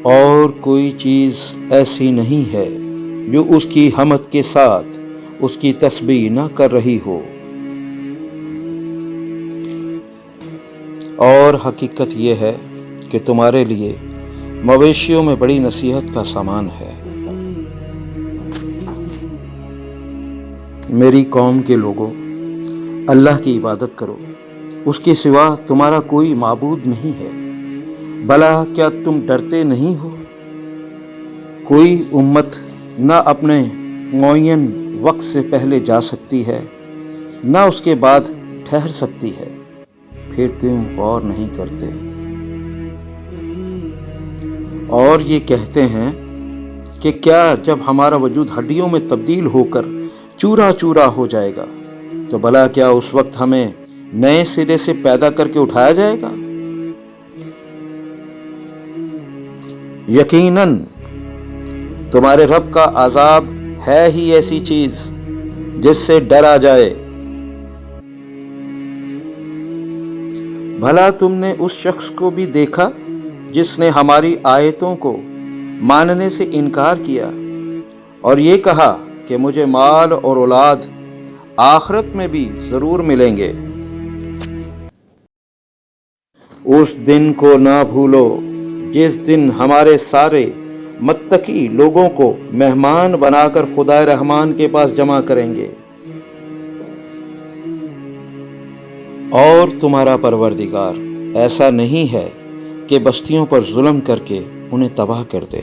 اور کوئی چیز ایسی نہیں ہے جو اس کی حمد کے ساتھ اس کی تسبیح نہ کر رہی ہو، اور حقیقت یہ ہے کہ تمہارے لیے مویشیوں میں بڑی نصیحت کا سامان ہے۔ میری قوم کے لوگوں، اللہ کی عبادت کرو، اس کے سوا تمہارا کوئی معبود نہیں ہے۔ بھلا کیا تم ڈرتے نہیں ہو؟ کوئی امت نہ اپنے معین وقت سے پہلے جا سکتی ہے، نہ اس کے بعد ٹھہر سکتی ہے، پھر کیوں غور نہیں کرتے؟ اور یہ کہتے ہیں کہ کیا جب ہمارا وجود ہڈیوں میں تبدیل ہو کر چورا چورا ہو جائے گا تو بھلا کیا اس وقت ہمیں نئے سرے سے پیدا کر کے اٹھایا جائے گا؟ یقیناً تمہارے رب کا عذاب ہے ہی ایسی چیز جس سے ڈرا جائے۔ بھلا تم نے اس شخص کو بھی دیکھا جس نے ہماری آیتوں کو ماننے سے انکار کیا اور یہ کہا کہ مجھے مال اور اولاد آخرت میں بھی ضرور ملیں گے۔ اس دن کو نہ بھولو جس دن ہمارے سارے متقی لوگوں کو مہمان بنا کر خدائے رحمان کے پاس جمع کریں گے، اور تمہارا پروردگار ایسا نہیں ہے کہ بستیوں پر ظلم کر کے انہیں تباہ کر دے۔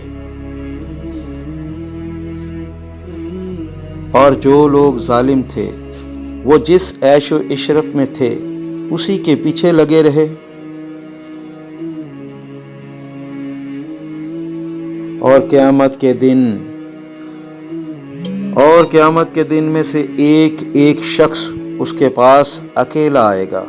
اور جو لوگ ظالم تھے وہ جس عیش و عشرت میں تھے اسی کے پیچھے لگے رہے، اور قیامت کے دن میں سے ایک ایک شخص اس کے پاس اکیلا آئے گا۔